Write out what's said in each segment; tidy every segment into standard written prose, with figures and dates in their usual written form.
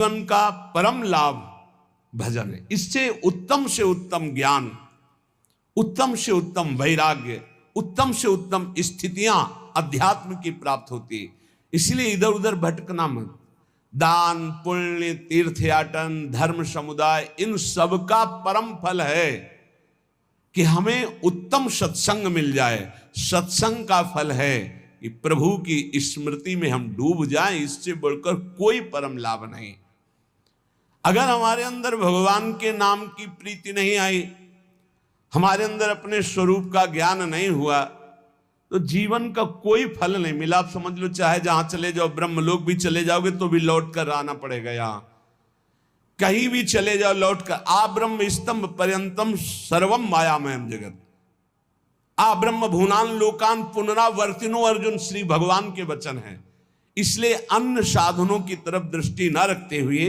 जीवन का परम लाभ भजन है। इससे से उत्तम ज्ञान, उत्तम से उत्तम वैराग्य, उत्तम से उत्तम स्थितियां अध्यात्म की प्राप्त होती है। इसलिए इधर उधर भटकना मत। दान, पुण्य, तीर्थयाटन, धर्म समुदाय, इन सब का परम फल है कि हमें उत्तम सत्संग मिल जाए। सत्संग का फल है कि प्रभु की स्मृति में हम डूब जाएं। इससे बढ़कर कोई परम लाभ नहीं। अगर हमारे अंदर भगवान के नाम की प्रीति नहीं आई, हमारे अंदर अपने स्वरूप का ज्ञान नहीं हुआ, तो जीवन का कोई फल नहीं मिला। आप समझ लो, चाहे जहां चले जाओ, ब्रह्मलोक भी चले जाओगे तो भी लौट कर आना पड़ेगा। यहां कहीं भी चले जाओ लौट कर, आ ब्रह्म स्तंभ पर्यंतम सर्वम मायामयम जगत, आ ब्रह्म भुवनान लोकान पुनरावर्तिनो, अर्जुन श्री भगवान के वचन हैं। इसलिए अन्य साधनों की तरफ दृष्टि न रखते हुए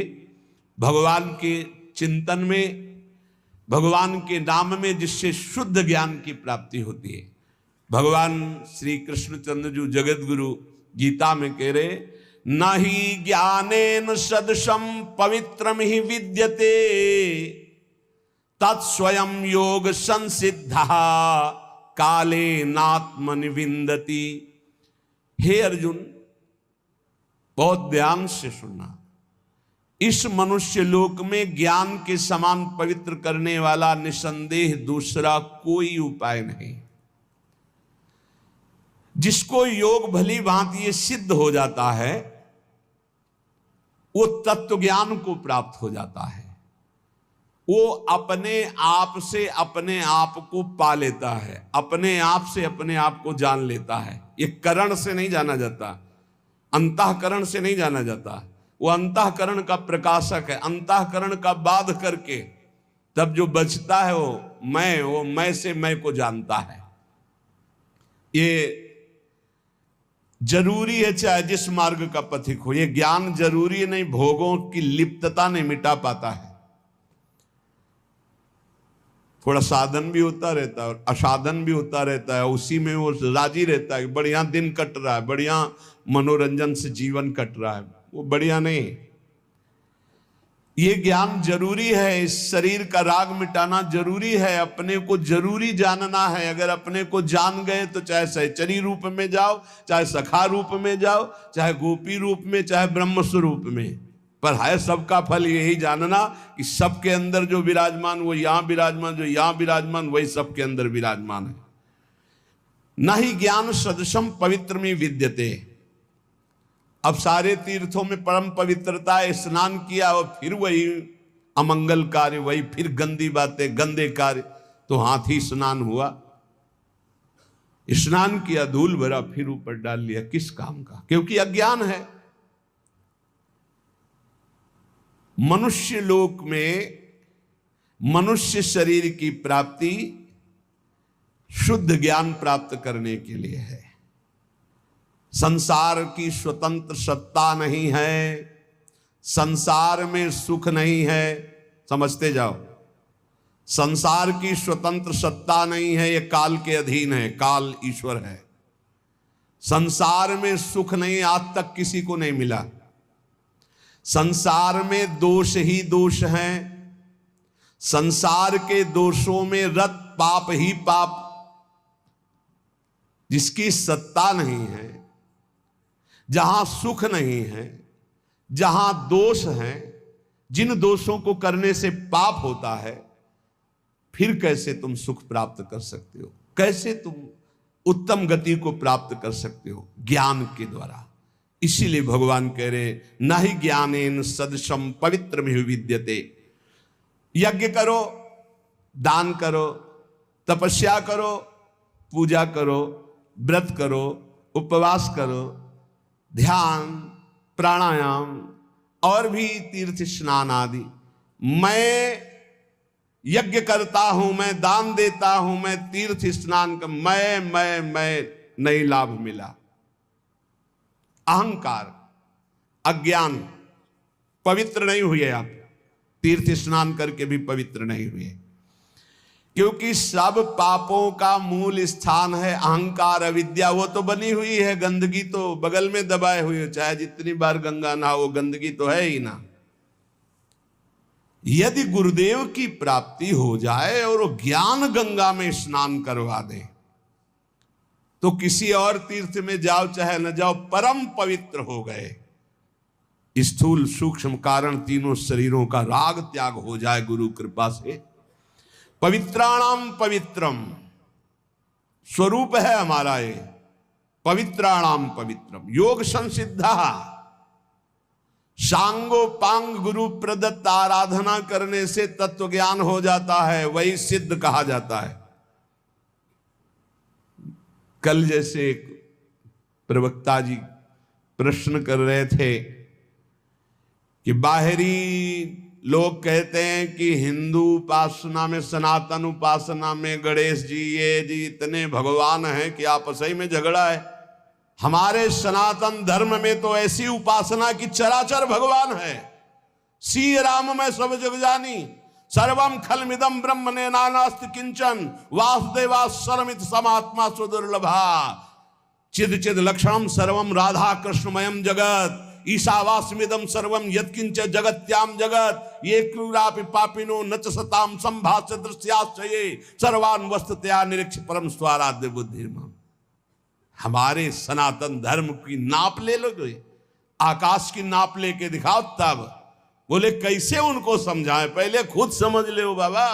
भगवान के चिंतन में, भगवान के नाम में, जिससे शुद्ध ज्ञान की प्राप्ति होती है। भगवान श्री कृष्णचंद्र जी जगत गुरु गीता में कह रहे, न ही ज्ञानेन सदृशम पवित्रम ही विद्यते तत्स्वयं योग संसिद्धा काले नात्मनि विन्दति। हे अर्जुन, बहुत ध्यान से सुनना। इस मनुष्य लोक में ज्ञान के समान पवित्र करने वाला निसंदेह दूसरा कोई उपाय नहीं। जिसको योग भली भांति ये सिद्ध हो जाता है, वो तत्व ज्ञान को प्राप्त हो जाता है। वो अपने आप से अपने आप को पा लेता है, अपने आप से अपने आप को जान लेता है। ये करण से नहीं जाना जाता, अंतःकरण से नहीं जाना जाता। वो अंतःकरण का प्रकाशक है। अंतःकरण का बाध करके तब जो बचता है वो मैं से मैं को जानता है। ये जरूरी है, चाहे जिस मार्ग का पथिक हो। ये ज्ञान जरूरी नहीं, भोगों की लिप्तता नहीं मिटा पाता है। थोड़ा साधन भी होता रहता है और असाधन भी होता रहता है, उसी में वो राजी रहता है। बढ़िया दिन कट रहा है, बढ़िया मनोरंजन से जीवन कट रहा है, वो बढ़िया नहीं। ये ज्ञान जरूरी है। इस शरीर का राग मिटाना जरूरी है। अपने को जरूरी जानना है। अगर अपने को जान गए तो चाहे सहचरी रूप में जाओ, चाहे सखा रूप में जाओ, चाहे गोपी रूप में, चाहे ब्रह्म स्वरूप में, पर है सबका फल यही जानना कि सबके अंदर जो विराजमान वो यहां विराजमान, जो यहां विराजमान वही सबके अंदर विराजमान है। न ही ज्ञान सदृशम पवित्र में विद्यते। अब सारे तीर्थों में परम पवित्रता है। स्नान किया और फिर वही अमंगल कार्य, वही फिर गंदी बातें, गंदे कार्य। तो हाथी स्नान हुआ, स्नान किया, धूल भरा, फिर ऊपर डाल लिया, किस काम का? क्योंकि अज्ञान है। मनुष्य लोक में मनुष्य शरीर की प्राप्ति शुद्ध ज्ञान प्राप्त करने के लिए है। संसार की स्वतंत्र सत्ता नहीं है, संसार में सुख नहीं है। समझते जाओ, संसार की स्वतंत्र सत्ता नहीं है, ये काल के अधीन है, काल ईश्वर है। संसार में सुख नहीं, आज तक किसी को नहीं मिला। संसार में दोष ही दोष हैं। संसार के दोषों में रत पाप ही पाप। जिसकी सत्ता नहीं है, जहां सुख नहीं है, जहां दोष है, जिन दोषों को करने से पाप होता है, फिर कैसे तुम सुख प्राप्त कर सकते हो? कैसे तुम उत्तम गति को प्राप्त कर सकते हो? ज्ञान के द्वारा। इसीलिए भगवान कह रहे, न ही ज्ञानेन सदृशम पवित्र में विद्यते। यज्ञ करो, दान करो, तपस्या करो, पूजा करो, व्रत करो, उपवास करो, ध्यान, प्राणायाम और भी तीर्थ स्नान आदि। मैं यज्ञ करता हूं, मैं दान देता हूं, मैं तीर्थ स्नान कर, मैं नहीं लाभ मिला। अहंकार, अज्ञान, पवित्र नहीं हुए आप। तीर्थ स्नान करके भी पवित्र नहीं हुए, क्योंकि सब पापों का मूल स्थान है अहंकार, अविद्या। वो तो बनी हुई है, गंदगी तो बगल में दबाए हुई है। चाहे जितनी बार गंगा नहाओ, गंदगी तो है ही ना। यदि गुरुदेव की प्राप्ति हो जाए और वो ज्ञान गंगा में स्नान करवा दे तो किसी और तीर्थ में जाओ चाहे न जाओ, परम पवित्र हो गए। स्थूल सूक्ष्म कारण तीनों शरीरों का राग त्याग हो जाए गुरु कृपा से। पवित्राणाम पवित्रम स्वरूप है हमारा ये, पवित्राणाम पवित्रम। योग संसिद्धा, सांगो पांग गुरु प्रदत्त आराधना करने से तत्व ज्ञान हो जाता है, वही सिद्ध कहा जाता है। कल जैसे एक प्रवक्ता जी प्रश्न कर रहे थे कि बाहरी लोग कहते हैं कि हिंदू उपासना में, सनातन उपासना में गणेश जी ये जी इतने भगवान हैं कि आपस ही में झगड़ा है। हमारे सनातन धर्म में तो ऐसी उपासना की चराचर भगवान है। सी राम में सब जग जानी, सर्वम खलमिदम ब्रह्म ने नानास्ति किंचन, वासुदेवा सर्वमित समात्मा सुदुर्लभा, चिद चिद लक्षणम सर्वम राधा कृष्णमयम जगत, ईशावास्मिदम सर्वम यत्किंच जगत्याम जगत, ये क्रूरापि पापिनो न च सताम संभाष्य दृश्याश्चये, सर्वान् वस्तुतया निरीक्ष परम स्वाराध्य बुद्धिर्मम। हमारे सनातन धर्म की नाप ले लो, आकाश की नाप लेके दिखाओ। तब बोले कैसे उनको समझाएं, पहले खुद समझ ले बाबा,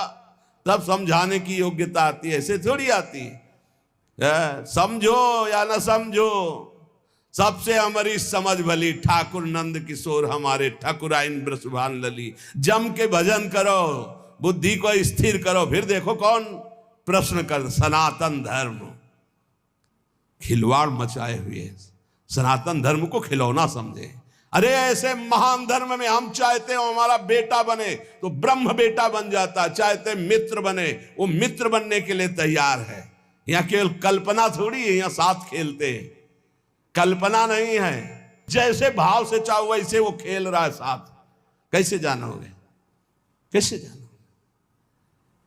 तब समझाने की योग्यता आती है, ऐसे थोड़ी आती है। समझो या न समझो, सबसे हमारी समझ भली, ठाकुर नंद किशोर हमारे ठाकुराइन ब्रसभान लली। जम के भजन करो, बुद्धि को स्थिर करो, फिर देखो कौन प्रश्न कर। सनातन धर्म खिलवाड़ मचाए हुए, सनातन धर्म को खिलौना समझे। अरे ऐसे महान धर्म में हम चाहते हो हमारा बेटा बने तो ब्रह्म बेटा बन जाता, चाहते मित्र बने वो मित्र बनने के लिए तैयार है। यहाँ केवल कल्पना थोड़ी है, यहाँ साथ खेलते हैं, कल्पना नहीं है। जैसे भाव से चाहो वैसे वो खेल रहा है साथ। कैसे जानोगे, कैसे जानोगे?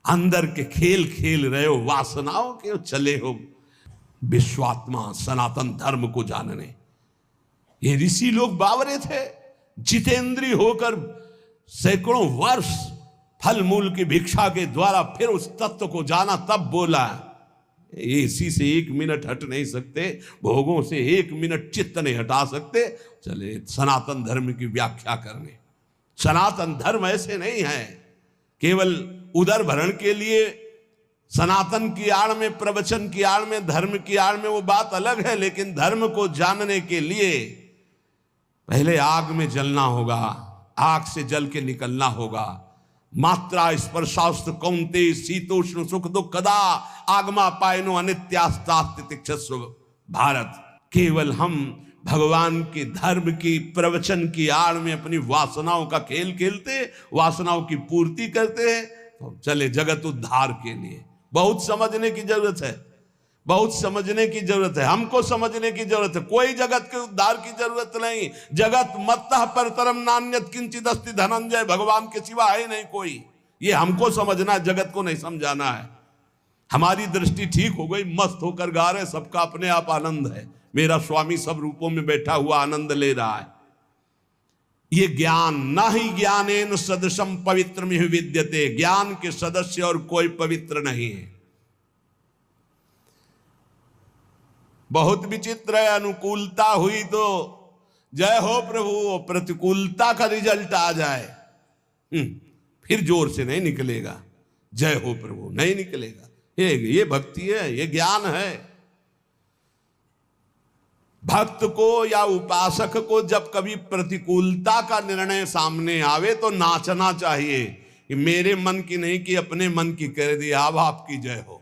अंदर के खेल खेल रहे हो, वासनाओं के चले हो विश्वात्मा सनातन धर्म को जानने। ये ऋषि लोग बावरे थे, जितेंद्रीय होकर सैकड़ों वर्ष फल मूल की भिक्षा के द्वारा फिर उस तत्व को जाना, तब बोला इसी से 1 मिनट हट नहीं सकते, भोगों से 1 मिनट चित्त नहीं हटा सकते, चले सनातन धर्म की व्याख्या करने। सनातन धर्म ऐसे नहीं है केवल उदर भरण के लिए, सनातन की आड़ में, प्रवचन की आड़ में, धर्म की आड़ में वो बात अलग है। लेकिन धर्म को जानने के लिए पहले आग में जलना होगा, आग से जल के निकलना होगा। मात्रा स्पर्शास्त्र कौंते शीतोष्ण सुख दुख कदा आगमा पायनो अनित्यास्तास्तितिक्षस्व भारत। केवल हम भगवान के धर्म की प्रवचन की आड़ में अपनी वासनाओं का खेल खेलते, वासनाओं की पूर्ति करते हैं, तो चले जगत उद्धार के लिए। बहुत समझने की जरूरत है, बहुत समझने की जरूरत है, हमको समझने की जरूरत है। कोई जगत के उद्धार की जरूरत नहीं। जगत मत्तः परतरम नान्यत किंचित अस्ति धनंजय, भगवान के सिवा है नहीं कोई। ये हमको समझना है, जगत को नहीं समझाना है। हमारी दृष्टि ठीक हो गई, मस्त होकर गा रहे, सबका अपने आप आनंद है। मेरा स्वामी सब रूपों में बैठा हुआ आनंद ले रहा है। ये ज्ञान ना ही ज्ञानेन सदृशम पवित्रमिह विद्यते, ज्ञान के सदस्य और कोई पवित्र नहीं है। बहुत विचित्र है, अनुकूलता हुई तो जय हो प्रभु, प्रतिकूलता का रिजल्ट आ जाए फिर जोर से नहीं निकलेगा, जय हो प्रभु नहीं निकलेगा। ये भक्ति है, ये ज्ञान है। भक्त को या उपासक को जब कभी प्रतिकूलता का निर्णय सामने आवे तो नाचना चाहिए कि मेरे मन की नहीं कि अपने मन की कर दी, अब आपकी जय हो,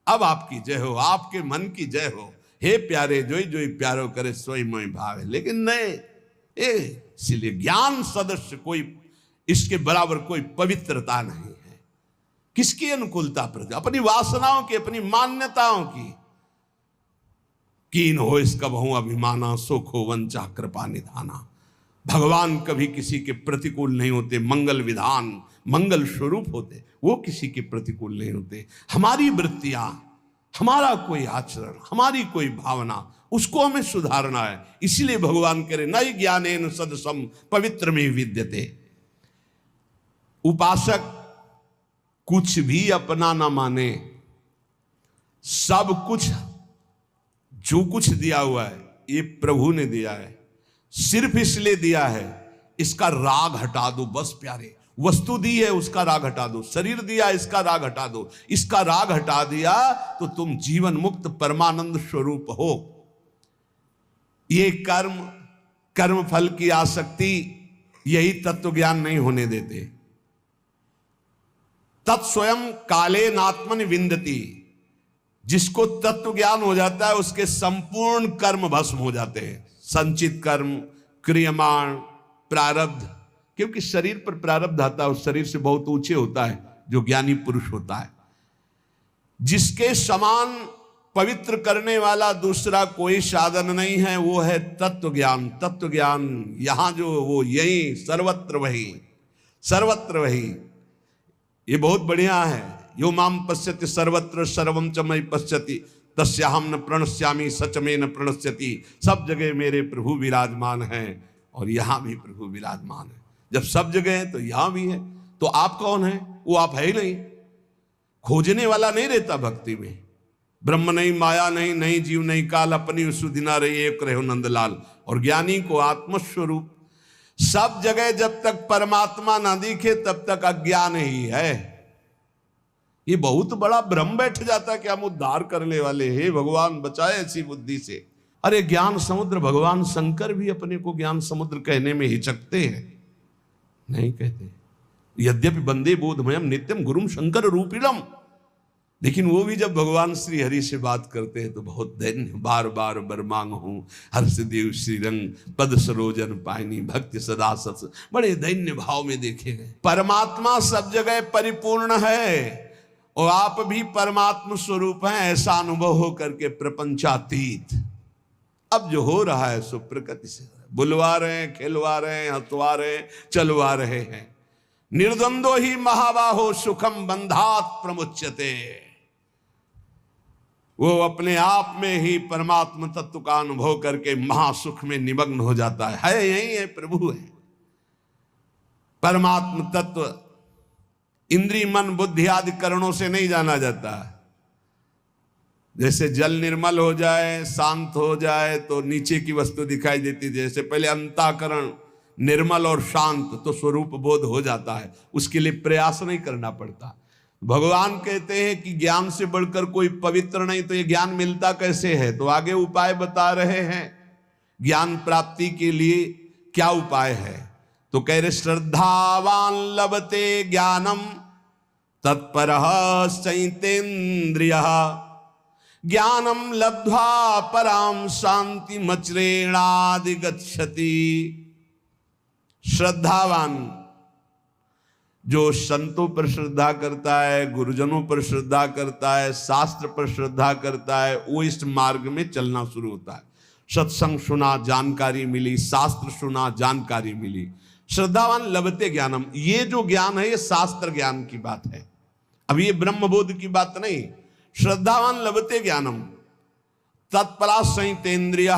अब आपकी जय हो, आपके मन की जय हो। हे प्यारे जोई जोई प्यारो करे सोई मोई भावे। लेकिन नहीं, इसलिए ज्ञान सदस्य कोई, इसके बराबर कोई पवित्रता नहीं है। किसकी अनुकूलता पर? अपनी वासनाओं की, अपनी मान्यताओं की। कीन हो इसका बहु अभिमाना, सुख हो वंचा कृपा निधाना। भगवान कभी किसी के प्रतिकूल नहीं होते, मंगल विधान, मंगल स्वरूप होते, वो किसी के प्रतिकूल नहीं होते। हमारी वृत्तियां, हमारा कोई आचरण, हमारी कोई भावना, उसको हमें सुधारना है। इसलिए भगवान करे नई ज्ञानेन सदसम पवित्र में विद्यते। उपासक कुछ भी अपना ना माने, सब कुछ जो कुछ दिया हुआ है ये प्रभु ने दिया है, सिर्फ इसलिए दिया है इसका राग हटा दो बस प्यारे। वस्तु दी है उसका राग हटा दो, शरीर दिया इसका राग हटा दो, इसका राग हटा दिया तो तुम जीवन मुक्त परमानंद स्वरूप हो। ये कर्म फल की आसक्ति यही तत्व ज्ञान नहीं होने देते। तत्स्वयं काले नात्मन विंदती, जिसको तत्व ज्ञान हो जाता है उसके संपूर्ण कर्म भस्म हो जाते हैं, संचित कर्म, क्रियमाण, प्रारब्ध, क्योंकि शरीर पर प्रारब्ध आता है उस शरीर से बहुत ऊंचे होता है जो ज्ञानी पुरुष होता है। जिसके समान पवित्र करने वाला दूसरा कोई साधन नहीं है, वो है तत्व ज्ञान। तत्व ज्ञान यहां जो वो यही सर्वत्र वही, सर्वत्र वही, ये बहुत बढ़िया है। यो माम पश्यति सर्वत्र सर्वम च मयि पश्यति तस्याहम न प्रणश्यामि सच में न प्रणश्यति। सब जगह मेरे प्रभु विराजमान हैं और यहां भी प्रभु विराजमान है। जब सब जगह है तो यहां भी है। तो आप कौन है? वो आप है ही नहीं। खोजने वाला नहीं रहता भक्ति में। ब्रह्म नहीं, माया नहीं, नहीं जीव नहीं काल, अपनी सुदिना रही एक रहो नंदलाल। और ज्ञानी को आत्मस्वरूप सब जगह जब तक परमात्मा ना दिखे तब तक अज्ञान ही है। ये बहुत बड़ा भ्रम बैठ जाता है कि हम उद्धार करने वाले हैं, भगवान बचाए ऐसी बुद्धि से। अरे ज्ञान समुद्र, भगवान शंकर भी अपने को ज्ञान समुद्र कहने में हिचकते हैं, नहीं कहते। यद्यपि वंदे बोधमयम नित्यम गुरुम शंकर रूपिणम, लेकिन वो भी जब भगवान श्री हरि से बात करते हैं तो बहुत दैन्य, बार बार बर मांग हूं हर्ष देव श्रीरंग पद सरोजन पायनी भक्ति सदा सत्स, बड़े दैन्य भाव में देखे गए। परमात्मा सब जगह परिपूर्ण है और आप भी परमात्मा स्वरूप हैं, ऐसा अनुभव हो करके प्रपंचातीत। अब जो हो रहा है सो प्रकृति से बुलवा रहे हैं, खिलवा रहे हैं, हंसवा रहे हैं, चलवा रहे हैं। निर्द्वंदो ही महाबाहो सुखम बंधात प्रमुच्यते। वो अपने आप में ही परमात्मा तत्व का अनुभव करके महासुख में निमग्न हो जाता है। यही है, प्रभु है। परमात्मा तत्व इंद्रिय मन बुद्धि आदि करणों से नहीं जाना जाता। जैसे जल निर्मल हो जाए, शांत हो जाए तो नीचे की वस्तु दिखाई देती। जैसे पहले अंतःकरण निर्मल और शांत तो स्वरूप बोध हो जाता है, उसके लिए प्रयास नहीं करना पड़ता। भगवान कहते हैं कि ज्ञान से बढ़कर कोई पवित्र नहीं, तो ये ज्ञान मिलता कैसे है? तो आगे उपाय बता रहे हैं ज्ञान प्राप्ति के लिए क्या उपाय है। तो कह रहे श्रद्धावान लभते ज्ञानम तत्परः संयतेन्द्रियः ज्ञानम लब्ध्वा पराम शांति मचरेणादि गच्छति। श्रद्धावान जो संतों पर श्रद्धा करता है, गुरुजनों पर श्रद्धा करता है, शास्त्र पर श्रद्धा करता है, वो इस मार्ग में चलना शुरू होता है। सत्संग सुना, जानकारी मिली, शास्त्र सुना, जानकारी मिली। श्रद्धावान लभते ज्ञानम, ये जो ज्ञान है ये शास्त्र ज्ञान की बात है, अब ये ब्रह्मबोध की बात नहीं। श्रद्धावान लभते ज्ञानम तत्परा संयतेन्द्रिय,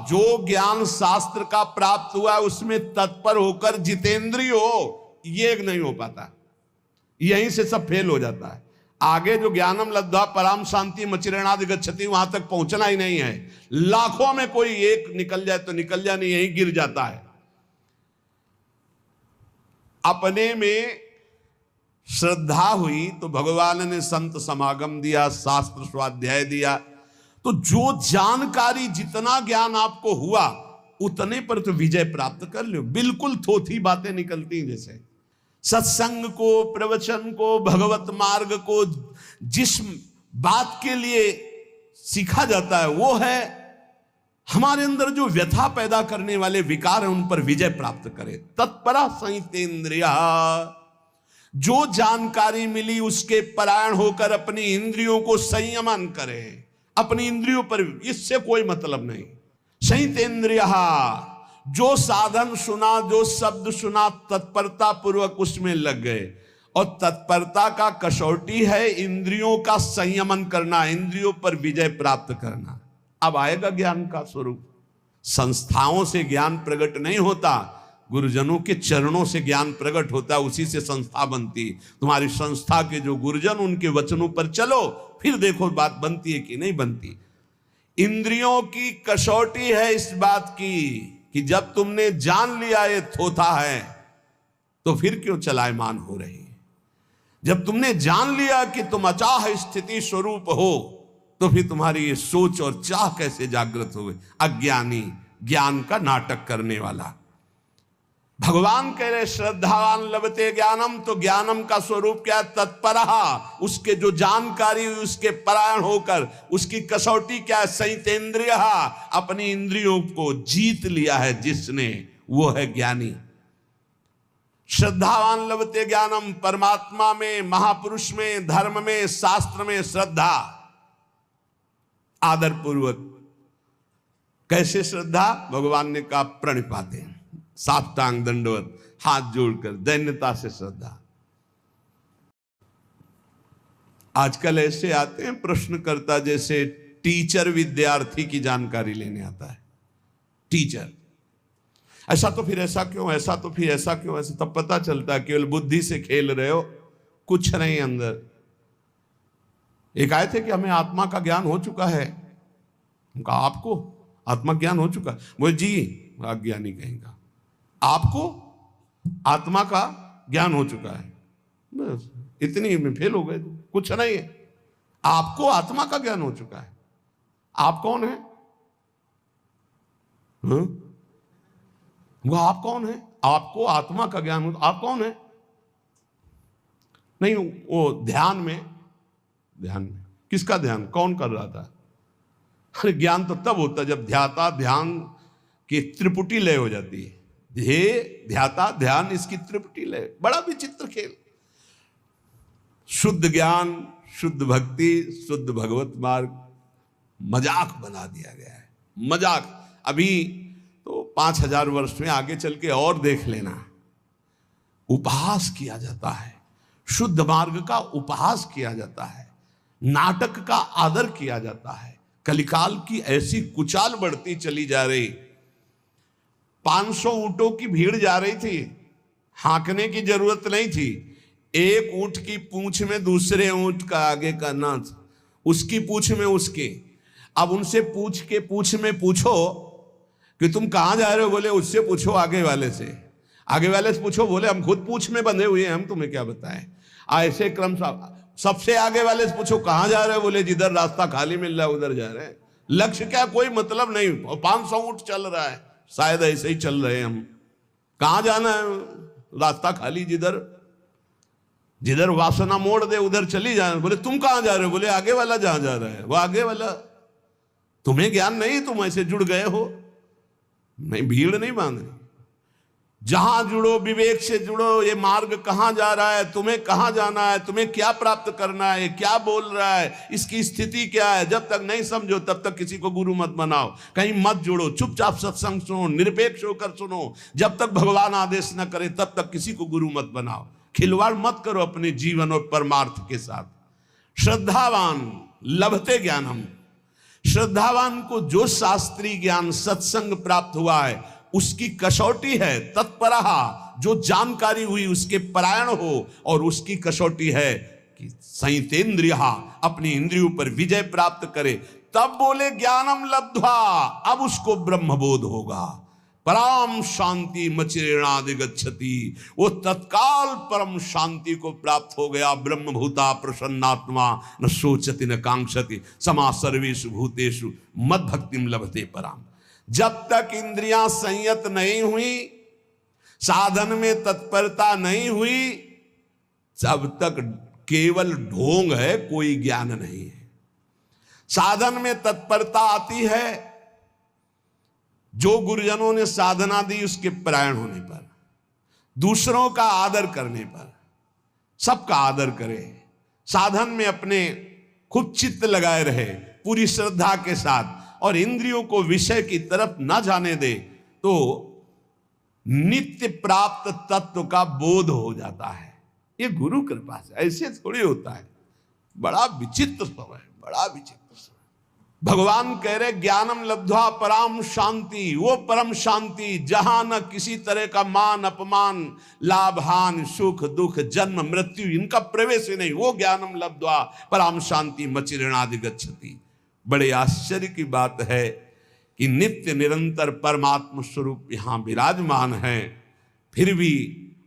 जो ज्ञान शास्त्र का प्राप्त हुआ है उसमें तत्पर होकर जितेंद्रिय हो, ये नहीं हो पाता। यहीं से सब फेल हो जाता है। आगे जो ज्ञानम लब्ध्वा पराम शांति मचिरेणादि गच्छति, वहां तक पहुंचना ही नहीं है। लाखों में कोई एक निकल जाए तो निकल जाए, नहीं यहीं गिर जाता है। अपने में श्रद्धा हुई तो भगवान ने संत समागम दिया, शास्त्र स्वाध्याय दिया, तो जो जानकारी जितना ज्ञान आपको हुआ उतने पर तो विजय प्राप्त कर लो। बिल्कुल थोथी बातें निकलती हैं। जैसे सत्संग को, प्रवचन को, भगवत मार्ग को जिस बात के लिए सीखा जाता है वो है हमारे अंदर जो व्यथा पैदा करने वाले विकार हैं उन पर विजय प्राप्त करे। तत्परा संयतेन्द्रिया, जो जानकारी मिली उसके परायण होकर अपनी इंद्रियों को संयमन करे। अपनी इंद्रियों पर इससे कोई मतलब नहीं। संयतेन्द्रिया, जो साधन सुना, जो शब्द सुना, तत्परता पूर्वक उसमें लग गए। और तत्परता का कसौटी है इंद्रियों का संयमन करना, इंद्रियों पर विजय प्राप्त करना। अब आएगा ज्ञान का स्वरूप। संस्थाओं से ज्ञान प्रकट नहीं होता, गुरुजनों के चरणों से ज्ञान प्रकट होता है, उसी से संस्था बनती। तुम्हारी संस्था के जो गुरुजन, उनके वचनों पर चलो, फिर देखो बात बनती है कि नहीं बनती। इंद्रियों की कसौटी है इस बात की कि जब तुमने जान लिया ये थोथा है तो फिर क्यों चलायमान हो रही। जब तुमने जान लिया कि तुम अचाह स्थिति स्वरूप हो तो फिर तुम्हारी ये सोच और चाह कैसे जागृत हो गई। अज्ञानी, ज्ञान का नाटक करने वाला। भगवान कह रहे श्रद्धावान लभते ज्ञानम, तो ज्ञानम का स्वरूप क्या? तत्परहा, उसके जो जानकारी हुई उसके परायण होकर। उसकी कसौटी क्या है? संयतेन्द्रिय, अपनी इंद्रियों को जीत लिया है जिसने, वो है ज्ञानी। श्रद्धावान लभते ज्ञानम, परमात्मा में, महापुरुष में, धर्म में, शास्त्र में श्रद्धा, आदर पूर्वक। कैसे श्रद्धा? भगवान ने कहा प्रणिपाते, साष्टांग दंडवत, हाथ जोड़कर दैन्यता से श्रद्धा। आजकल ऐसे आते हैं प्रश्नकर्ता जैसे टीचर विद्यार्थी की जानकारी लेने आता है। टीचर, ऐसा तो फिर ऐसा क्यों, ऐसा तो फिर ऐसा क्यों, ऐसा तब पता चलता है केवल बुद्धि से खेल रहे हो, कुछ नहीं अंदर। एक आए थे कि हमें आत्मा का ज्ञान हो चुका है। उनका आपको आत्मा ज्ञान हो चुका है? वो जी अज्ञानी कहेगा, आपको आत्मा का ज्ञान हो चुका है, बस इतनी में फेल हो गए। कुछ नहीं है, आपको आत्मा का ज्ञान हो चुका है। आप कौन है? वो आप कौन है? आपको आत्मा का ज्ञान हो, आप कौन है? नहीं, वो ध्यान में किसका ध्यान, कौन कर रहा था? अरे ज्ञान तो तब होता जब ध्याता ध्यान की त्रिपुटी लय हो जाती है। ध्येय, ध्याता, ध्यान, इसकी त्रिपुटी लय। बड़ा विचित्र खेल। शुद्ध ज्ञान, शुद्ध भक्ति, शुद्ध भगवत मार्ग मजाक बना दिया गया है। मजाक। अभी तो 5000 वर्ष में आगे चल के और देख लेना, उपहास किया जाता है, शुद्ध मार्ग का उपहास किया जाता है, नाटक का आदर किया जाता है। कलिकाल की ऐसी कुचाल बढ़ती चली जा रही। 500 ऊंटों की भीड़ जा रही थी, हाँकने की जरूरत नहीं थी। एक ऊंट की पूंछ में दूसरे ऊंट का आगे का नाथ, उसकी पूंछ में उसके। अब उनसे पूंछ में पूछो कि तुम कहां जा रहे हो, बोले उससे पूछो आगे वाले से। आगे वाले से पूछो, बोले हम खुद पूंछ में बंधे हुए हैं, हम तुम्हें क्या बताएं। ऐसे क्रम सबसे आगे वाले से पूछो कहां जा रहे हो, बोले जिधर रास्ता खाली मिल रहा है उधर जा रहे हैं। लक्ष्य क्या, कोई मतलब नहीं। 500 ऊंट चल रहा है, शायद ऐसे ही चल रहे हैं हम। कहां जाना है? रास्ता खाली, जिधर वासना मोड़ दे उधर चली जाए। बोले तुम कहां जा रहे हो, बोले आगे वाला जहां जा रहा है वो आगे वाला। तुम्हें ज्ञान नहीं, तुम ऐसे जुड़ गए हो। नहीं, भीड़ नहीं बांधनी। जहां जुड़ो, विवेक से जुड़ो। ये मार्ग कहां जा रहा है, तुम्हें कहां जाना है, तुम्हें क्या प्राप्त करना है, क्या बोल रहा है, इसकी स्थिति क्या है। जब तक नहीं समझो तब तक किसी को गुरु मत बनाओ, कहीं मत जुड़ो। चुपचाप सत्संग सुनो, निरपेक्ष होकर सुनो। जब तक भगवान आदेश न करे तब तक किसी को गुरु मत बनाओ। खिलवाड़ मत करो अपने जीवन और परमार्थ के साथ। श्रद्धावान लभते ज्ञानम, श्रद्धावान को जो शास्त्रीय ज्ञान सत्संग प्राप्त हुआ है उसकी कसौटी है तत्परहा, जो जानकारी हुई उसके परायण हो। और उसकी कसौटी है कि संयतेन्द्रियः, अपनी इंद्रियों पर विजय प्राप्त करे। तब बोले ज्ञानम लब्ध्वा, अब उसको ब्रह्मबोध होगा। परम शांति मचिरेणाधिगच्छति, वो तत्काल परम शांति को प्राप्त हो गया। ब्रह्मभूता प्रसन्नात्मा न शोचति न कांक्षति, समा सर्वेषु भूतेषु मद भक्तिम लभते पराम। जब तक इंद्रियां संयत नहीं हुई, साधन में तत्परता नहीं हुई, तब तक केवल ढोंग है, कोई ज्ञान नहीं है। साधन में तत्परता आती है जो गुरुजनों ने साधना दी उसके परायण होने पर, दूसरों का आदर करने पर। सबका आदर करे, साधन में अपने खूब चित्त लगाए रहे पूरी श्रद्धा के साथ, और इंद्रियों को विषय की तरफ न जाने दे, तो नित्य प्राप्त तत्व का बोध हो जाता है। ये गुरु कृपा से, ऐसे थोड़ी होता है। बड़ा विचित्र समय, बड़ा विचित्र समय। भगवान कह रहे ज्ञानम लब्ध्वा पराम शांति, वो परम शांति जहां न किसी तरह का मान अपमान, लाभ हानि, सुख दुख, जन्म मृत्यु, इनका प्रवेश ही नहीं, वो ज्ञानम लब्ध्वा पराम शांति मचिरणादि गच्छति। बड़े आश्चर्य की बात है कि नित्य निरंतर परमात्म स्वरूप यहां विराजमान है, फिर भी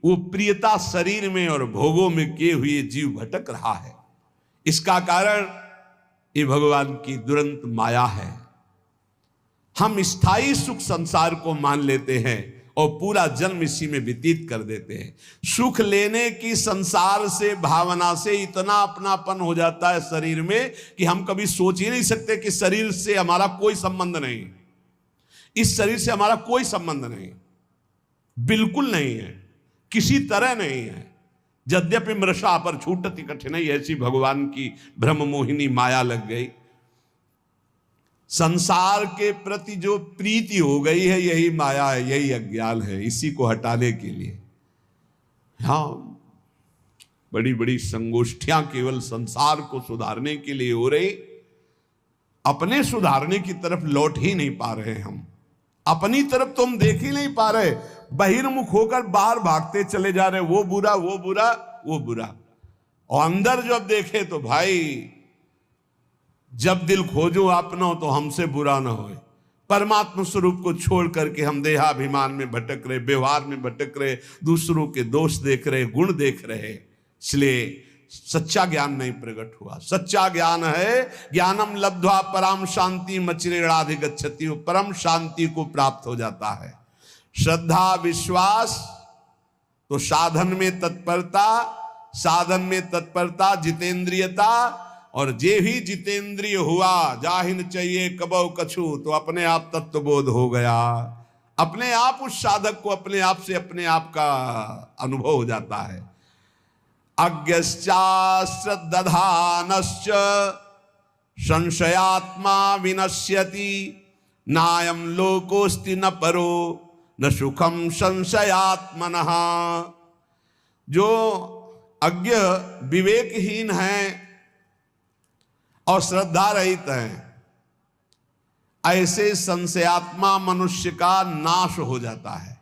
वो प्रियता शरीर में और भोगों में किए हुए जीव भटक रहा है। इसका कारण ये भगवान की दुरंत माया है। हम स्थायी सुख संसार को मान लेते हैं और पूरा जन्म इसी में व्यतीत कर देते हैं। सुख लेने की संसार से भावना से इतना अपनापन हो जाता है शरीर में कि हम कभी सोच ही नहीं सकते कि शरीर से हमारा कोई संबंध नहीं, इस शरीर से हमारा कोई संबंध नहीं, बिल्कुल नहीं है, किसी तरह नहीं है। यद्यपि मृषा पर छूटती कठिनाई, ऐसी भगवान की ब्रह्म मोहिनी माया लग गई। संसार के प्रति जो प्रीति हो गई है यही माया है, यही अज्ञान है। इसी को हटाने के लिए हाँ बड़ी बड़ी संगोष्ठियां केवल संसार को सुधारने के लिए हो रही, अपने सुधारने की तरफ लौट ही नहीं पा रहे। हम अपनी तरफ तो हम देख ही नहीं पा रहे, बहिर्मुख होकर बाहर भागते चले जा रहे, वो बुरा वो बुरा वो बुरा। और अंदर जब देखे तो भाई जब दिल खोजो अपना हो तो हमसे बुरा ना होए। परमात्मा स्वरूप को छोड़ करके हम देहाभिमान में भटक रहे, व्यवहार में भटक रहे, दूसरों के दोष देख रहे, गुण देख रहे, इसलिए सच्चा ज्ञान नहीं प्रकट हुआ। सच्चा ज्ञान है ज्ञानम लब्ध्वा पराम शांति मचिरेणाधिगच्छति, परम शांति को प्राप्त हो जाता है। श्रद्धा विश्वास तो साधन में तत्परता, साधन में तत्परता जितेंद्रियता, और जे ही जितेंद्रिय हुआ जाहिन चाहिए कबो कछु, तो अपने आप तत्वबोध हो गया। अपने आप उस साधक को अपने आप से अपने आप का अनुभव हो जाता है। अज्ञश्चा श्रद्धानश्च संशयात्मा विनश्यति, नायम लोकोस्ति न परो न सुखम संशयात्मनः। जो अज्ञ विवेकहीन है और श्रद्धा रहित है, ऐसे संशयात्मा मनुष्य का नाश हो जाता है।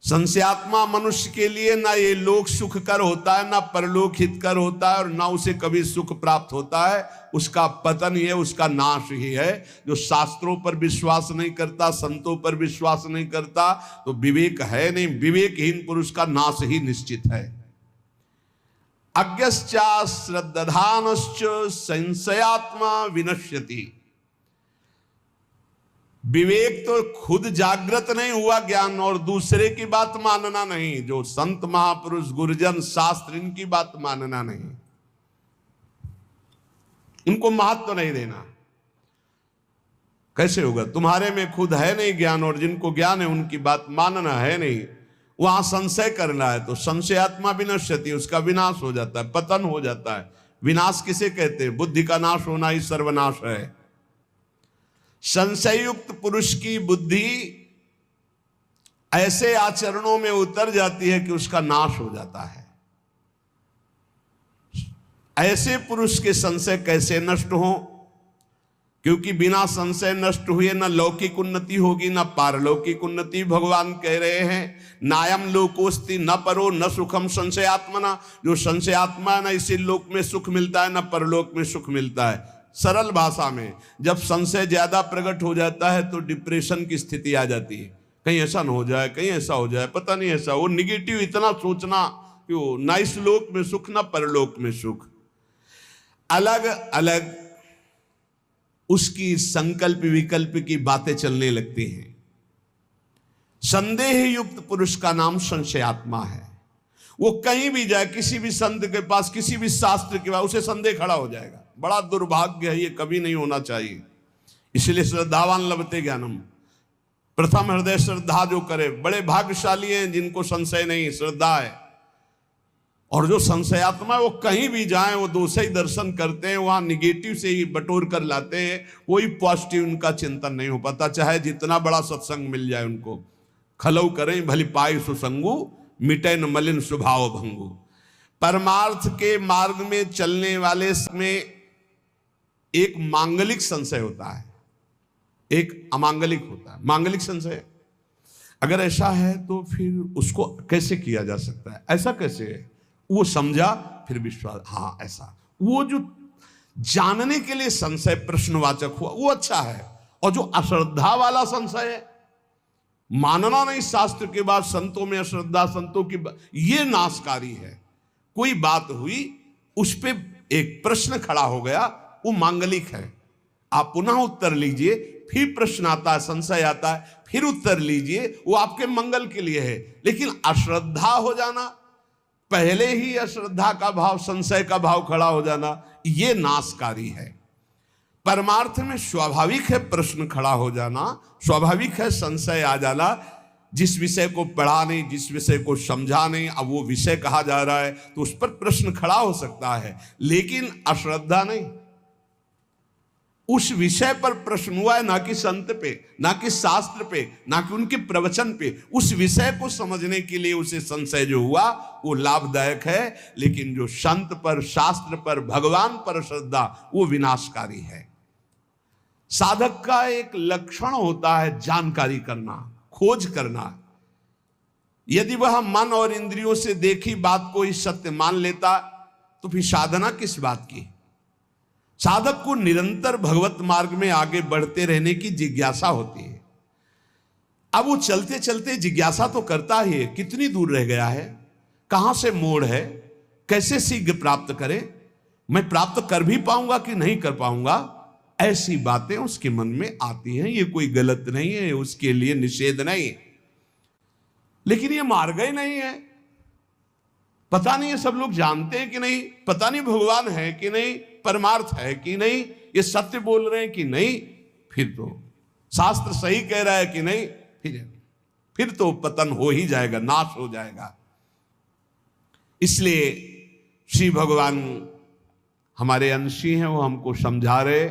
संशयात्मा मनुष्य के लिए ना ये लोक सुखकर होता है, ना परलोक हितकर होता है, और ना उसे कभी सुख प्राप्त होता है। उसका पतन ही है, उसका नाश ही है। जो शास्त्रों पर विश्वास नहीं करता, संतों पर विश्वास नहीं करता, तो विवेक है नहीं। विवेकहीन पुरुष का नाश ही निश्चित है। अज्ञश्चा श्रद्धानश्च संशयात्मा विनश्यति। विवेक तो खुद जागृत नहीं हुआ ज्ञान, और दूसरे की बात मानना नहीं। जो संत महापुरुष गुरुजन शास्त्र इनकी बात मानना नहीं, उनको महत्व नहीं देना। कैसे होगा? तुम्हारे में खुद है नहीं ज्ञान, और जिनको ज्ञान है उनकी बात मानना है नहीं। वहां संशय करना है तो संशयात्मा विनश्यति, उसका विनाश हो जाता है, पतन हो जाता है। विनाश किसे कहते हैं? बुद्धि का नाश होना ही सर्वनाश है। संशयुक्त पुरुष की बुद्धि ऐसे आचरणों में उतर जाती है कि उसका नाश हो जाता है। ऐसे पुरुष के संशय कैसे नष्ट हो? क्योंकि बिना संशय नष्ट हुए न लौकिक उन्नति होगी न पारलौकिक उन्नति। भगवान कह रहे हैं नायम लोकोस्ति न परो न सुखम संशयात्मना। जो संशयात्मा है, न इसी लोक में सुख मिलता है न परलोक में सुख मिलता है। सरल भाषा में जब संशय ज्यादा प्रकट हो जाता है तो डिप्रेशन की स्थिति आ जाती है। कहीं ऐसा न हो जाए, कहीं ऐसा हो जाए, पता नहीं ऐसा। वो निगेटिव इतना सोचना कि वो ना इस लोक में सुख ना परलोक में सुख। अलग अलग उसकी संकल्प विकल्प की बातें चलने लगती हैं। संदेह युक्त पुरुष का नाम संशयात्मा है। वो कहीं भी जाए, किसी भी संत के पास, किसी भी शास्त्र के पास, उसे संदेह खड़ा हो जाएगा। बड़ा दुर्भाग्य है, ये कभी नहीं होना चाहिए। इसलिए श्रद्धावान लभते ज्ञानम, प्रथम हृदय श्रद्धा जो करे, बड़े भाग्यशाली हैं जिनको संशय नहीं, श्रद्धा है। और जो संशयात्मा है वो कहीं भी जाए वो दोष ही दर्शन करते हैं, वहां निगेटिव से ही बटोर कर लाते हैं। कोई पॉजिटिव उनका चिंतन नहीं हो पाता, चाहे जितना बड़ा सत्संग मिल जाए उनको। खलौ करें भली पाई सुसंगु, मिटे न मलिन स्वभाव भंगु। परमार्थ के मार्ग में चलने वाले में एक मांगलिक संशय होता है, एक अमांगलिक होता है। मांगलिक संशय अगर ऐसा है तो फिर उसको कैसे किया जा सकता है, ऐसा कैसे है, वो समझा फिर विश्वास, हाँ ऐसा। वो जो जानने के लिए संशय प्रश्नवाचक हुआ वो अच्छा है। और जो अश्रद्धा वाला संशय है, मानना नहीं शास्त्र के बाद, संतों में अश्रद्धा, संतों की ये नाशकारी है। कोई बात हुई, उस पे एक प्रश्न खड़ा हो गया, वो मांगलिक है। आप पुनः उत्तर लीजिए, फिर प्रश्न आता है, संशय आता है, फिर उत्तर लीजिए, वो आपके मंगल के लिए है। लेकिन अश्रद्धा हो जाना, पहले ही अश्रद्धा का भाव, संशय का भाव खड़ा हो जाना, ये नाशकारी है। परमार्थ में स्वाभाविक है प्रश्न खड़ा हो जाना, स्वाभाविक है संशय आ जाना। जिस विषय को पढ़ा नहीं, जिस विषय को समझा नहीं, अब वो विषय कहा जा रहा है तो उस पर प्रश्न खड़ा हो सकता है, लेकिन अश्रद्धा नहीं। उस विषय पर प्रश्न हुआ है, ना कि संत पे, ना कि शास्त्र पे, ना कि उनके प्रवचन पे। उस विषय को समझने के लिए उसे संशय जो हुआ वो लाभदायक है। लेकिन जो संत पर, शास्त्र पर, भगवान पर श्रद्धा, वो विनाशकारी है। साधक का एक लक्षण होता है जानकारी करना, खोज करना। यदि वह मन और इंद्रियों से देखी बात को ही सत्य मान लेता तो फिर साधना किस बात की। साधक को निरंतर भगवत मार्ग में आगे बढ़ते रहने की जिज्ञासा होती है। अब वो चलते चलते जिज्ञासा तो करता ही है, कितनी दूर रह गया है, कहां से मोड़ है, कैसे शीघ्र प्राप्त करे, मैं प्राप्त कर भी पाऊंगा कि नहीं कर पाऊंगा, ऐसी बातें उसके मन में आती हैं। ये कोई गलत नहीं है, उसके लिए निषेध नहीं, लेकिन ये मार्ग ही नहीं है। पता नहीं है सब लोग जानते हैं कि नहीं, पता नहीं भगवान है कि नहीं, परमार्थ है कि नहीं, ये सत्य बोल रहे हैं कि नहीं, फिर तो शास्त्र सही कह रहा है कि नहीं, फिर तो पतन हो ही जाएगा, नाश हो जाएगा। इसलिए श्री भगवान हमारे अंशी हैं, वो हमको समझा रहे,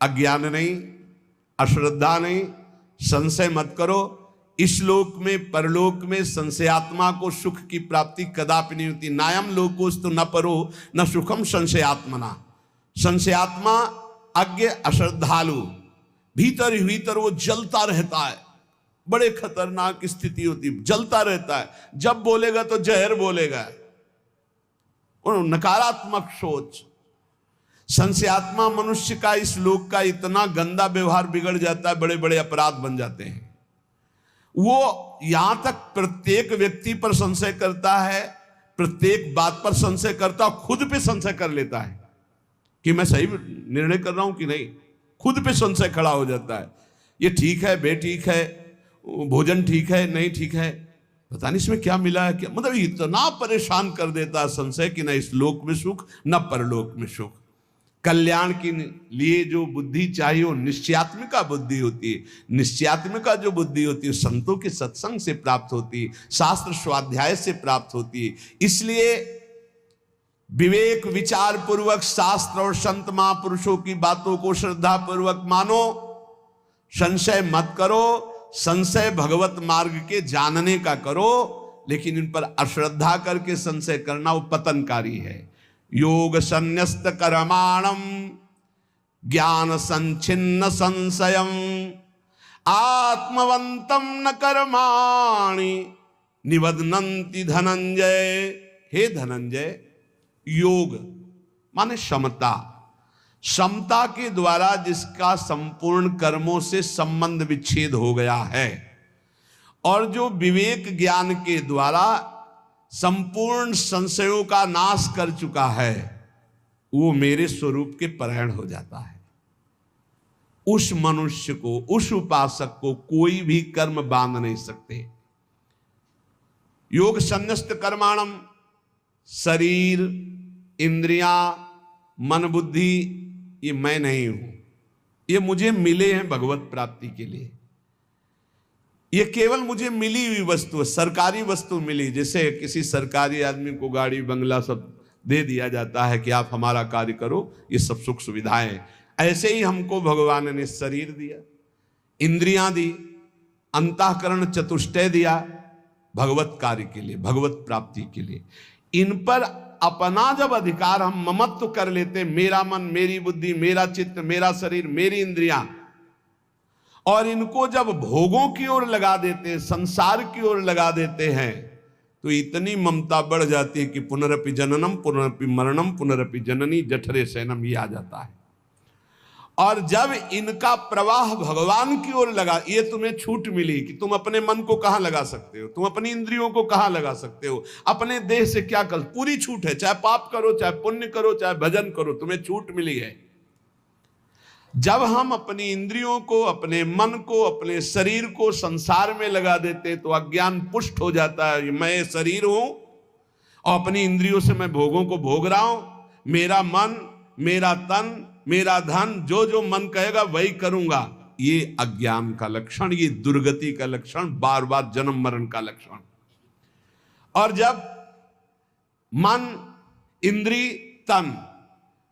अज्ञान नहीं, अश्रद्धा नहीं, संशय मत करो। इस लोक में, परलोक में संशयात्मा को सुख की प्राप्ति कदापि नहीं होती। नायम लोकोस्तु न परो न सुखम संशयात्मना। संशयात्मा अज्ञ अश्रद्धालु, भीतर ही भीतर वो जलता रहता है, बड़े खतरनाक स्थिति होती, जलता रहता है। जब बोलेगा तो जहर बोलेगा, नकारात्मक सोच। संशयात्मा मनुष्य का इस लोक का इतना गंदा व्यवहार बिगड़ जाता है, बड़े बड़े अपराध बन जाते हैं। वो यहां तक प्रत्येक व्यक्ति पर संशय करता है, प्रत्येक बात पर संशय करता, खुद पे संशय कर लेता है कि मैं सही निर्णय कर रहा हूं कि नहीं। खुद पे संशय खड़ा हो जाता है, ये ठीक है, बेठीक है, भोजन ठीक है, नहीं ठीक है, पता नहीं इसमें क्या मिला है, क्या मतलब इतना परेशान कर देता है संशय कि न इस लोक में सुख न परलोक में सुख। कल्याण के लिए जो बुद्धि चाहिए वो निश्चयात्मिका बुद्धि होती है। निश्चयात्मिका जो बुद्धि होती है संतों के सत्संग से प्राप्त होती है, शास्त्र स्वाध्याय से प्राप्त होती है। इसलिए विवेक विचार पूर्वक शास्त्र और संत महापुरुषों की बातों को श्रद्धा पूर्वक मानो, संशय मत करो। संशय भगवत मार्ग के जानने का करो, लेकिन इन पर अश्रद्धा करके संशय करना वो पतनकारी है। योग संन्यस्त कर्माणम ज्ञान संचिन्न संशयम आत्मवंतम न कर्माणि निबध्नन्ति धनंजय। हे धनंजय, योग माने समता, समता के द्वारा जिसका संपूर्ण कर्मों से संबंध विच्छेद हो गया है, और जो विवेक ज्ञान के द्वारा संपूर्ण संशयों का नाश कर चुका है, वो मेरे स्वरूप के परायण हो जाता है। उस मनुष्य को, उस उपासक को कोई भी कर्म बांध नहीं सकते। योग संन्यस्त कर्माणम, शरीर, इंद्रियां, मन, बुद्धि, ये मैं नहीं हूं, ये मुझे मिले हैं भगवत प्राप्ति के लिए। ये केवल मुझे मिली हुई वस्तु है, सरकारी वस्तु मिली। जैसे किसी सरकारी आदमी को गाड़ी बंगला सब दे दिया जाता है कि आप हमारा कार्य करो, ये सब सुख सुविधाएं, ऐसे ही हमको भगवान ने शरीर दिया, इंद्रियां दी, अंतःकरण चतुष्टय दिया, भगवत कार्य के लिए, भगवत प्राप्ति के लिए। इन पर अपना जब अधिकार हम ममत्व कर लेते, मेरा मन, मेरी बुद्धि, मेरा चित्त, मेरा शरीर, मेरी इंद्रियां, और इनको जब भोगों की ओर लगा देते, संसार की ओर लगा देते हैं, तो इतनी ममता बढ़ जाती है कि पुनरपि जननम पुनरपि मरणम पुनरपि जननी जठरे शयनम, ये आ जाता है। और जब इनका प्रवाह भगवान की ओर लगा, ये तुम्हें छूट मिली कि तुम अपने मन को कहां लगा सकते हो, तुम अपनी इंद्रियों को कहां लगा सकते हो, अपने देह से क्या कर, पूरी छूट है, चाहे पाप करो, चाहे पुण्य करो, चाहे भजन करो, तुम्हें छूट मिली है। जब हम अपनी इंद्रियों को, अपने मन को, अपने शरीर को संसार में लगा देते तो अज्ञान पुष्ट हो जाता है। मैं शरीर हूं और अपनी इंद्रियों से मैं भोगों को भोग रहा हूं, मेरा मन, मेरा तन, मेरा धन, जो जो मन कहेगा वही करूंगा। ये अज्ञान का लक्षण, ये दुर्गति का लक्षण, बार बार जन्म मरण का लक्षण। और जब मन, इंद्री, तन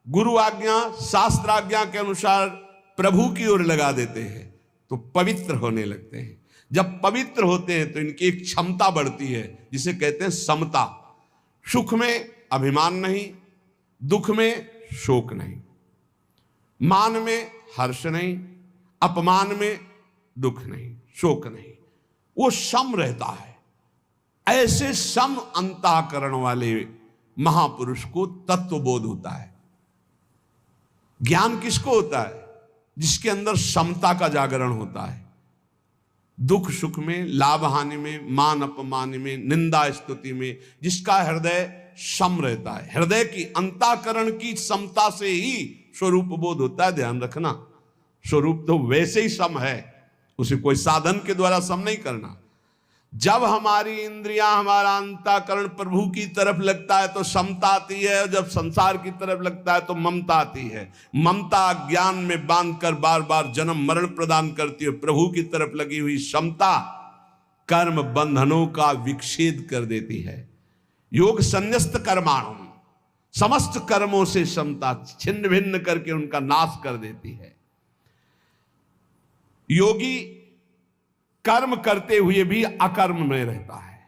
गुरु आज्ञा, शास्त्र आज्ञा के अनुसार प्रभु की ओर लगा देते हैं तो पवित्र होने लगते हैं। जब पवित्र होते हैं तो इनकी एक क्षमता बढ़ती है जिसे कहते हैं समता। सुख में अभिमान नहीं, दुख में शोक नहीं, मान में हर्ष नहीं, अपमान में दुख नहीं, शोक नहीं, वो सम रहता है। ऐसे सम अंतःकरण वाले महापुरुष को तत्वबोध होता है। ज्ञान किसको होता है? जिसके अंदर समता का जागरण होता है। दुख सुख में, लाभ हानि में, मान अपमान में, निंदा स्तुति में, जिसका हृदय सम रहता है। हृदय की, अंतःकरण की समता से ही स्वरूप बोध होता है। ध्यान रखना, स्वरूप तो वैसे ही सम है, उसे कोई साधन के द्वारा सम नहीं करना। जब हमारी इंद्रियां, हमारा अंतःकरण प्रभु की तरफ लगता है तो समता आती है, और जब संसार की तरफ लगता है तो ममता आती है। ममता ज्ञान में बांधकर बार बार जन्म मरण प्रदान करती है। प्रभु की तरफ लगी हुई समता कर्म बंधनों का विच्छेद कर देती है। योग संन्यस्त कर्माणु, समस्त कर्मों से समता छिन्न भिन्न करके उनका नाश कर देती है। योगी कर्म करते हुए भी अकर्म में रहता है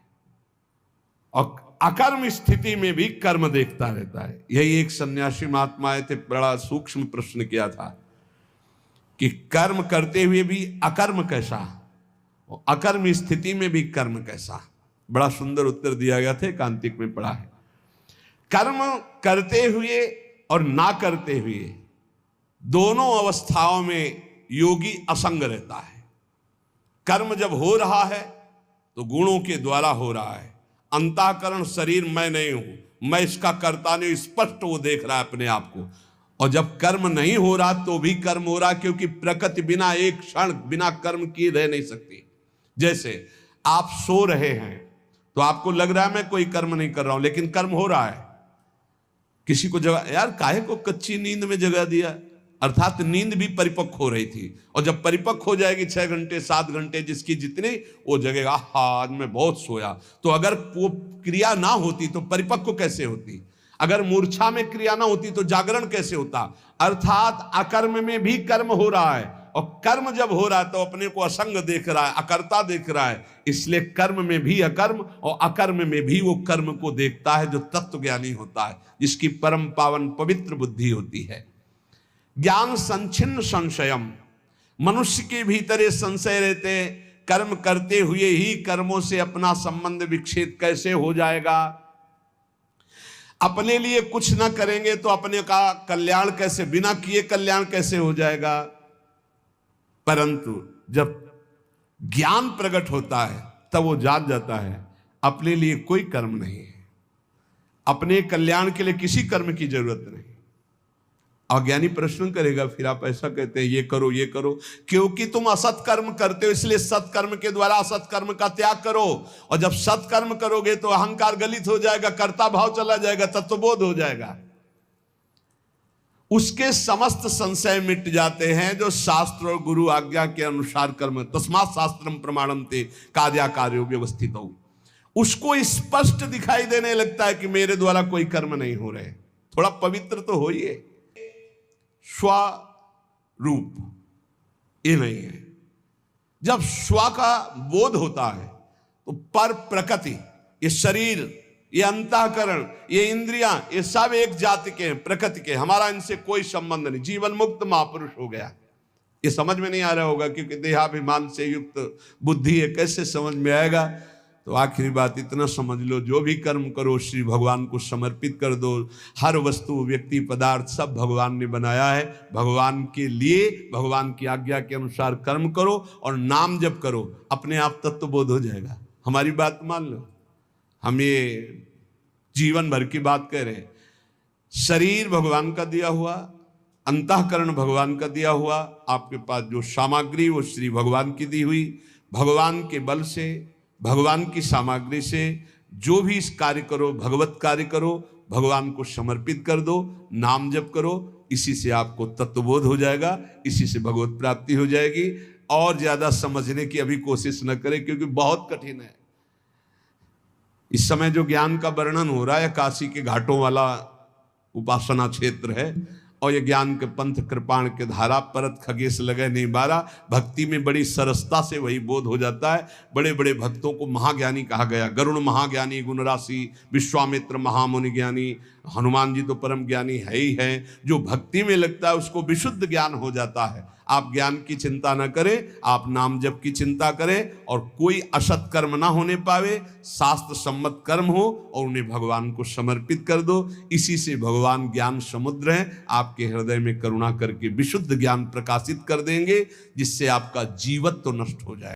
और अकर्म स्थिति में भी कर्म देखता रहता है। यही एक सन्यासी महात्मा आए थे, बड़ा सूक्ष्म प्रश्न किया था कि कर्म करते हुए भी अकर्म कैसा और अकर्म स्थिति में भी कर्म कैसा। बड़ा सुंदर उत्तर दिया गया था, कांतिक में पढ़ा है। कर्म करते हुए और ना करते हुए दोनों अवस्थाओं में योगी असंग रहता है। कर्म जब हो रहा है तो गुणों के द्वारा हो रहा है। अंतःकरण शरीर मैं नहीं हूं, मैं इसका कर्ता नहीं, स्पष्ट वो देख रहा है अपने आप को। और जब कर्म नहीं हो रहा तो भी कर्म हो रहा, क्योंकि प्रकृति बिना एक क्षण बिना कर्म किए रह नहीं सकती। जैसे आप सो रहे हैं तो आपको लग रहा है मैं कोई कर्म नहीं कर रहा हूं, लेकिन कर्म हो रहा है। किसी को जगह, यार काहे को कच्ची नींद में जगह दिया, अर्थात नींद भी परिपक्व हो रही थी। और जब परिपक्व हो जाएगी 6 घंटे 7 घंटे जिसकी जितनी, वो जगेगा आज मैं बहुत सोया। तो अगर वो क्रिया ना होती तो परिपक्व कैसे होती? अगर मूर्छा में क्रिया ना होती तो जागरण कैसे होता? अर्थात अकर्म में भी कर्म हो रहा है, और कर्म जब हो रहा है तो अपने को असंग देख रहा है, अकर्ता देख रहा है। इसलिए कर्म में भी अकर्म और अकर्म में भी वो कर्म को देखता है जो तत्व ज्ञानी होता है, जिसकी परम पावन पवित्र बुद्धि होती है। ज्ञान संचिन्न संशयम, मनुष्य के भीतर ये संशय रहते, कर्म करते हुए ही कर्मों से अपना संबंध विच्छेद कैसे हो जाएगा, अपने लिए कुछ ना करेंगे तो अपने का कल्याण कैसे, बिना किए कल्याण कैसे हो जाएगा। परंतु जब ज्ञान प्रकट होता है तब वो जान जाता है अपने लिए कोई कर्म नहीं है, अपने कल्याण के लिए किसी कर्म की जरूरत नहीं। अज्ञानी प्रश्न करेगा, फिर आप ऐसा कहते हैं ये करो ये करो, क्योंकि तुम असत कर्म करते हो, इसलिए सत्कर्म के द्वारा असत कर्म का त्याग करो। और जब सत्कर्म करोगे तो अहंकार गलित हो जाएगा, कर्ता भाव चला जाएगा, तत्वबोध हो जाएगा। उसके समस्त संशय मिट जाते हैं जो शास्त्र और गुरु आज्ञा के अनुसार कर्म, तस्मात् शास्त्रम प्रमाणम ते कार्या कार्यो व्यवस्थित हो। उसको स्पष्ट दिखाई देने लगता है कि मेरे द्वारा कोई कर्म नहीं हो रहे। थोड़ा पवित्र तो होइए। स्वरूप ये नहीं है। जब स्व का बोध होता है तो पर प्रकृति, ये शरीर, ये अंतःकरण, ये इंद्रियां, ये सब एक जाति के हैं, प्रकृति के, हमारा इनसे कोई संबंध नहीं। जीवन मुक्त महापुरुष हो गया। ये समझ में नहीं आ रहा होगा क्योंकि देहाभिमान से युक्त बुद्धि है, कैसे समझ में आएगा। तो आखिरी बात इतना समझ लो, जो भी कर्म करो श्री भगवान को समर्पित कर दो। हर वस्तु, व्यक्ति, पदार्थ सब भगवान ने बनाया है, भगवान के लिए, भगवान की आज्ञा के अनुसार कर्म करो और नाम जप करो, अपने आप तत्वबोध हो जाएगा। हमारी बात मान लो, हम ये जीवन भर की बात कह रहे हैं। शरीर भगवान का दिया हुआ, अंतःकरण भगवान का दिया हुआ, आपके पास जो सामग्री वो श्री भगवान की दी हुई, भगवान के बल से, भगवान की सामग्री से जो भी इस कार्य करो, भगवत कार्य करो, भगवान को समर्पित कर दो, नाम जप करो, इसी से आपको तत्वबोध हो जाएगा, इसी से भगवत प्राप्ति हो जाएगी। और ज्यादा समझने की अभी कोशिश न करें क्योंकि बहुत कठिन है। इस समय जो ज्ञान का वर्णन हो रहा है, काशी के घाटों वाला उपासना क्षेत्र है, और ये ज्ञान के पंथ कृपाण के धारा परत खगेश लगे नहीं बारा। भक्ति में बड़ी सरसता से वही बोध हो जाता है। बड़े बड़े भक्तों को महाज्ञानी कहा गया। गरुण महाज्ञानी गुण राशि, विश्वामित्र महामुनि ज्ञानी, हनुमान जी तो परम ज्ञानी है ही है। जो भक्ति में लगता है उसको विशुद्ध ज्ञान हो जाता है। आप ज्ञान की चिंता न करें, आप नाम जप की चिंता करें, और कोई असत कर्म ना होने पावे, शास्त्र सम्मत कर्म हो और उन्हें भगवान को समर्पित कर दो। इसी से भगवान ज्ञान समुद्र हैं, आपके हृदय में करुणा करके विशुद्ध ज्ञान प्रकाशित कर देंगे, जिससे आपका जीवत्व तो नष्ट हो जाए।